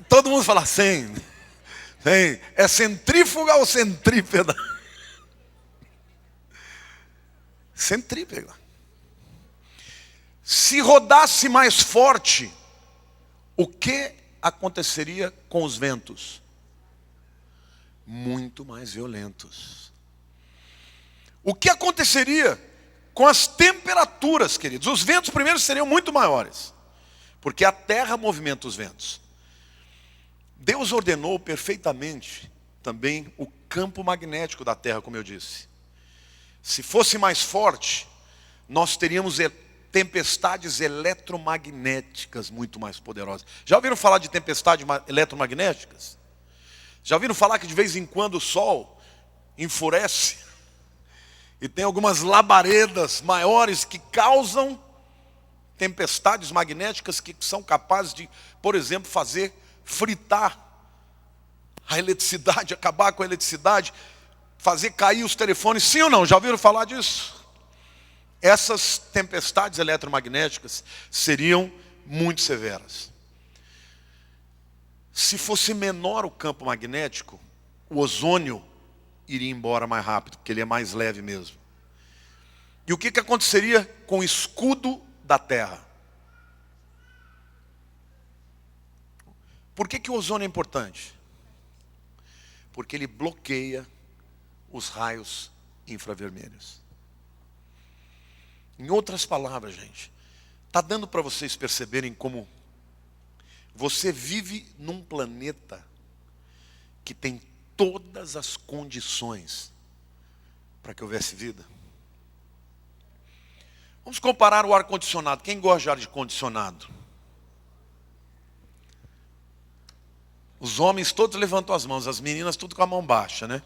Todo mundo fala 100. 100. É centrífuga ou centrípeda? Centrípeda. Se rodasse mais forte, o que aconteceria com os ventos? Muito mais violentos. O que aconteceria com as temperaturas, queridos? Os ventos primeiro seriam muito maiores, porque a Terra movimenta os ventos. Deus ordenou perfeitamente também o campo magnético da Terra, como eu disse. Se fosse mais forte, nós teríamos tempestades eletromagnéticas muito mais poderosas. Já ouviram falar de tempestades eletromagnéticas? Já ouviram falar que de vez em quando o Sol enfurece? E tem algumas labaredas maiores que causam tempestades magnéticas que são capazes de, por exemplo, fazer fritar a eletricidade, acabar com a eletricidade, fazer cair os telefones. Sim ou não? Já ouviram falar disso? Essas tempestades eletromagnéticas seriam muito severas. Se fosse menor o campo magnético, o ozônio iria embora mais rápido, porque ele é mais leve mesmo. E o que aconteceria com o escudo da Terra? Por que o ozônio é importante? Porque ele bloqueia os raios infravermelhos. Em outras palavras, gente, está dando para vocês perceberem como você vive num planeta que tem todas as condições para que houvesse vida? Vamos comparar o ar-condicionado. Quem gosta de ar-condicionado? Os homens todos levantam as mãos, as meninas tudo com a mão baixa, né?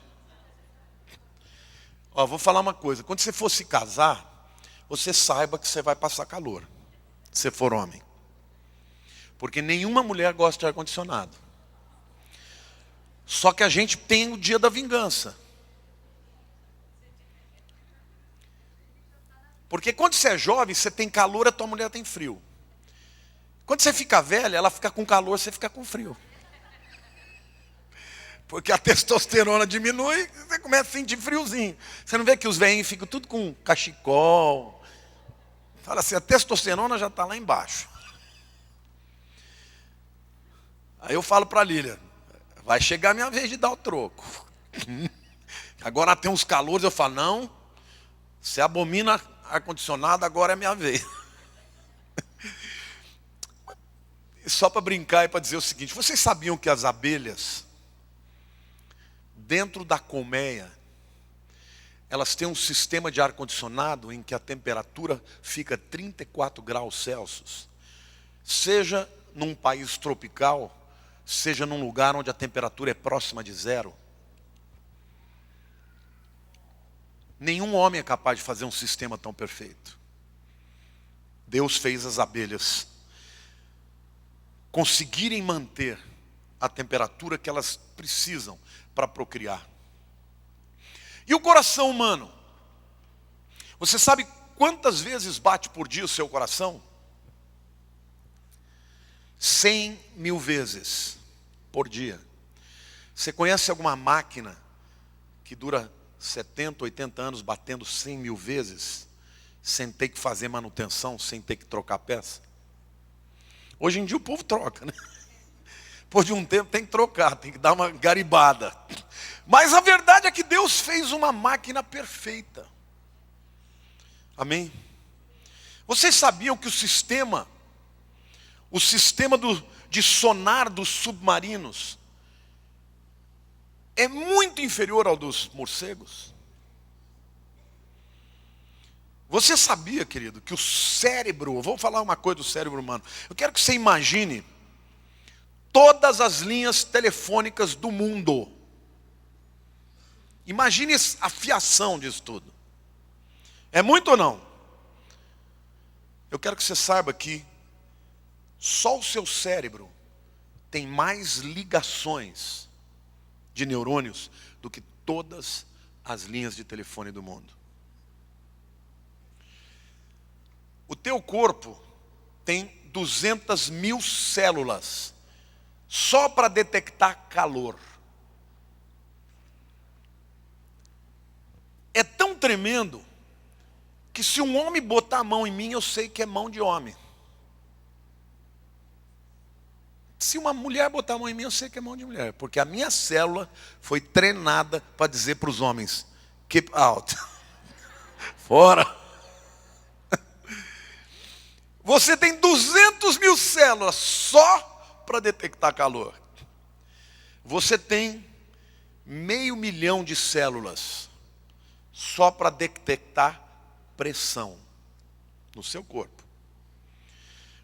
Ó, vou falar uma coisa. Quando você for se casar, você saiba que você vai passar calor, se você for homem. Porque nenhuma mulher gosta de ar-condicionado. Só que a gente tem o dia da vingança. Porque quando você é jovem, você tem calor, a tua mulher tem frio. Quando você fica velha, ela fica com calor, você fica com frio. Porque a testosterona diminui, você começa a sentir friozinho. Você não vê que os velhinhos ficam tudo com cachecol. Fala assim, a testosterona já está lá embaixo. Aí eu falo para a Lília, vai chegar a minha vez de dar o troco. Agora tem uns calores, eu falo, não, você abomina ar-condicionado, agora é minha vez. Só para brincar e para dizer o seguinte, vocês sabiam que as abelhas, dentro da colmeia, elas têm um sistema de ar-condicionado em que a temperatura fica 34 graus Celsius. Seja num país tropical, seja num lugar onde a temperatura é próxima de zero. Nenhum homem é capaz de fazer um sistema tão perfeito. Deus fez as abelhas conseguirem manter a temperatura que elas precisam para procriar. E o coração humano? Você sabe quantas vezes bate por dia o seu coração? 100.000 vezes por dia. Você conhece alguma máquina que dura 70, 80 anos batendo 100.000 vezes, sem ter que fazer manutenção, sem ter que trocar peça? Hoje em dia o povo troca, né? Depois de um tempo tem que trocar, tem que dar uma garibada. Mas a verdade é que Deus fez uma máquina perfeita. Amém? Vocês sabiam que o sistema de sonar dos submarinos é muito inferior ao dos morcegos? Você sabia, querido, que o cérebro, eu vou falar uma coisa do cérebro humano. Eu quero que você imagine todas as linhas telefônicas do mundo. Imagine a fiação disso tudo. É muito ou não? Eu quero que você saiba que só o seu cérebro tem mais ligações de neurônios do que todas as linhas de telefone do mundo. O teu corpo tem 200.000 células só para detectar calor. É tão tremendo que se um homem botar a mão em mim, eu sei que é mão de homem. Se uma mulher botar a mão em mim, eu sei que é mão de mulher. Porque a minha célula foi treinada para dizer para os homens, keep out. Fora. Você tem 200.000 células só para detectar calor. Você tem 500 mil de células só para detectar pressão no seu corpo.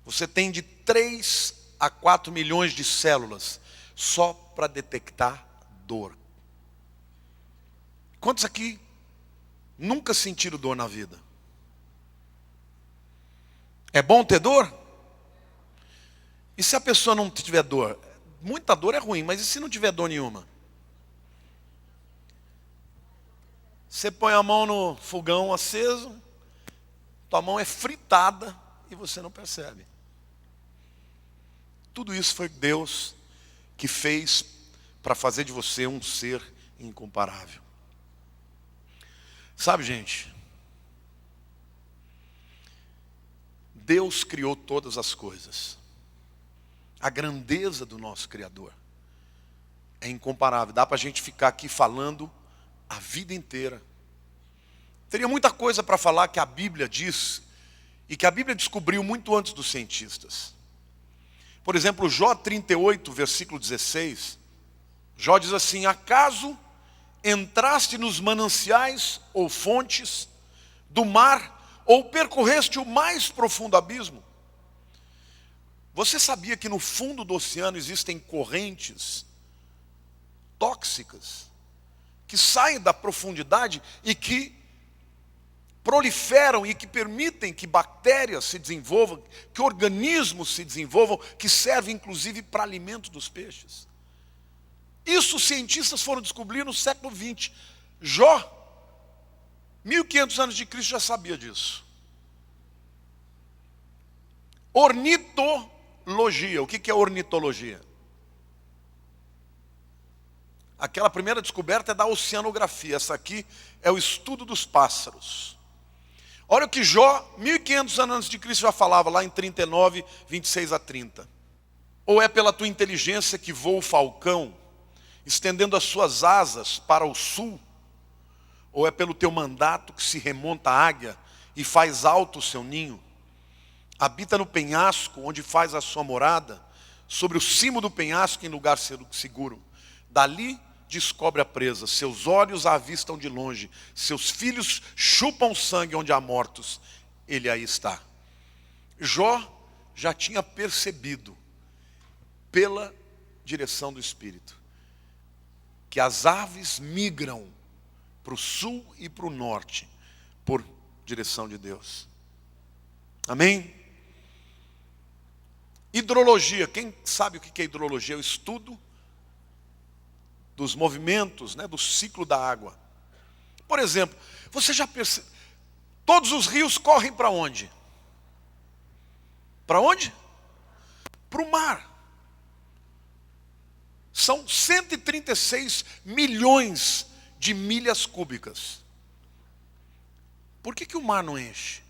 Você tem de 3 a 4 milhões de células só para detectar dor. Quantos aqui nunca sentiram dor na vida? É bom ter dor? E se a pessoa não tiver dor? Muita dor é ruim, mas e se não tiver dor nenhuma? Você põe a mão no fogão aceso, tua mão é fritada e você não percebe. Tudo isso foi Deus que fez para fazer de você um ser incomparável. Sabe, gente? Deus criou todas as coisas. A grandeza do nosso Criador é incomparável. Dá para a gente ficar aqui falando a vida inteira. Teria muita coisa para falar que a Bíblia diz e que a Bíblia descobriu muito antes dos cientistas. Por exemplo, Jó 38, versículo 16. Jó diz assim: acaso entraste nos mananciais ou fontes do mar, ou percorreste o mais profundo abismo? Você sabia que no fundo do oceano existem correntes tóxicas que saem da profundidade e que proliferam e que permitem que bactérias se desenvolvam, que organismos se desenvolvam, que servem inclusive para alimento dos peixes? Isso os cientistas foram descobrir no século XX. Jó, 1500 anos de Cristo, já sabia disso. Ornitologia. O que é ornitologia? Aquela primeira descoberta é da oceanografia. Essa aqui é o estudo dos pássaros. Olha o que Jó, 1500 anos antes de Cristo, já falava lá em 39, 26 a 30. Ou é pela tua inteligência que voa o falcão, estendendo as suas asas para o sul? Ou é pelo teu mandato que se remonta a águia e faz alto o seu ninho? Habita no penhasco, onde faz a sua morada, sobre o cimo do penhasco em lugar seguro. Dali descobre a presa, seus olhos a avistam de longe, seus filhos chupam sangue onde há mortos, ele aí está. Jó já tinha percebido, pela direção do Espírito, que as aves migram para o sul e para o norte, por direção de Deus. Amém? Hidrologia, quem sabe o que é hidrologia? É o estudo dos movimentos, do ciclo da água. Por exemplo, você já percebeu, todos os rios correm para onde? Para onde? Para o mar. São 136 milhões de milhas cúbicas. Por que o mar não enche?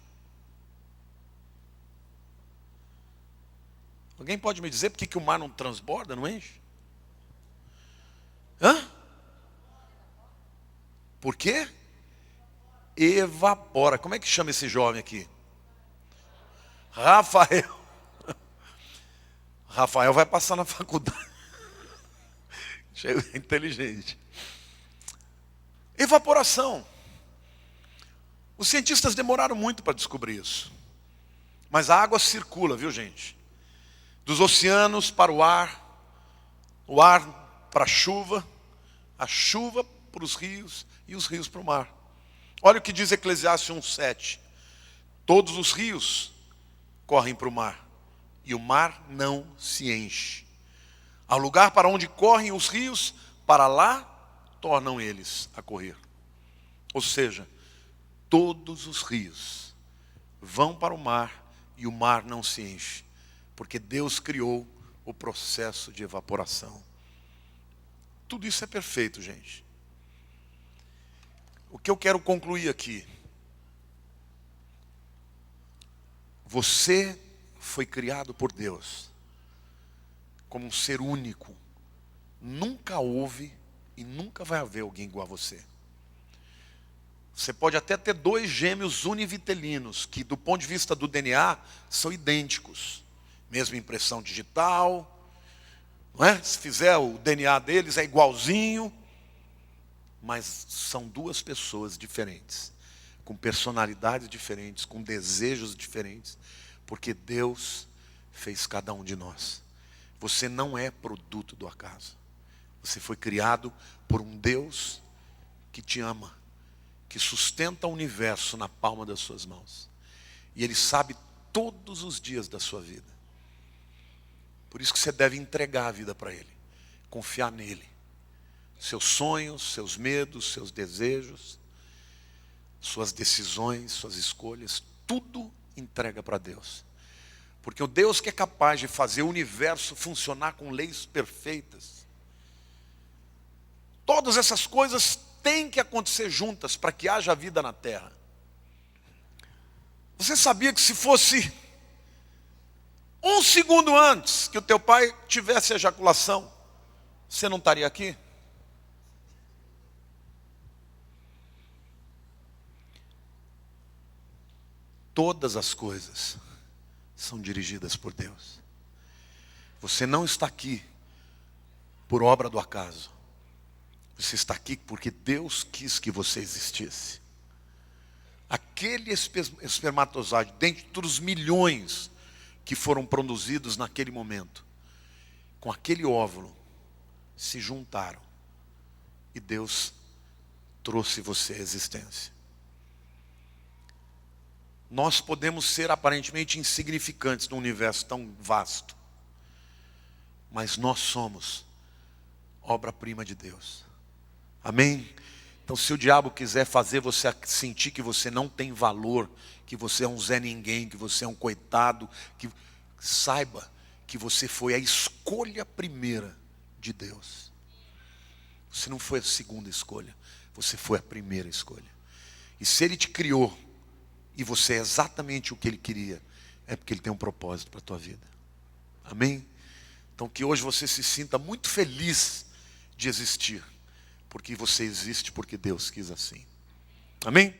Alguém pode me dizer por que o mar não transborda, não enche? Hã? Por quê? Evapora. Como é que chama esse jovem aqui? Rafael. Rafael vai passar na faculdade. Chega inteligente. Evaporação. Os cientistas demoraram muito para descobrir isso. Mas a água circula, viu, gente? Dos oceanos para o ar para a chuva para os rios e os rios para o mar. Olha o que diz Eclesiastes 1:7. Todos os rios correm para o mar e o mar não se enche. Ao lugar para onde correm os rios, para lá tornam eles a correr. Ou seja, todos os rios vão para o mar e o mar não se enche, porque Deus criou o processo de evaporação. Tudo isso é perfeito, gente. O que eu quero concluir aqui? Você foi criado por Deus como um ser único. Nunca houve e nunca vai haver alguém igual a você. Você pode até ter 2 gêmeos univitelinos, que do ponto de vista do DNA, são idênticos. Mesma impressão digital, não é? Se fizer o DNA deles é igualzinho, mas são 2 pessoas diferentes, com personalidades diferentes, com desejos diferentes, porque Deus fez cada um de nós. Você não é produto do acaso. Você foi criado por um Deus que te ama, que sustenta o universo na palma das suas mãos. E Ele sabe todos os dias da sua vida. Por isso que você deve entregar a vida para Ele, confiar nele. Seus sonhos, seus medos, seus desejos, suas decisões, suas escolhas, tudo entrega para Deus. Porque o Deus que é capaz de fazer o universo funcionar com leis perfeitas, todas essas coisas têm que acontecer juntas para que haja vida na terra. Você sabia que se fosse 1 segundo antes que o teu pai tivesse ejaculação, você não estaria aqui? Todas as coisas são dirigidas por Deus. Você não está aqui por obra do acaso. Você está aqui porque Deus quis que você existisse. Aquele espermatozoide, dentre os milhões que foram produzidos naquele momento, com aquele óvulo, se juntaram. E Deus trouxe você à existência. Nós podemos ser aparentemente insignificantes num universo tão vasto, mas nós somos obra-prima de Deus. Amém? Então, se o diabo quiser fazer você sentir que você não tem valor, que você é um Zé Ninguém, que você é um coitado, saiba que você foi a escolha primeira de Deus. Você não foi a segunda escolha, você foi a primeira escolha. E se Ele te criou, e você é exatamente o que Ele queria, é porque Ele tem um propósito para a tua vida. Amém? Então que hoje você se sinta muito feliz de existir, porque você existe porque Deus quis assim. Amém?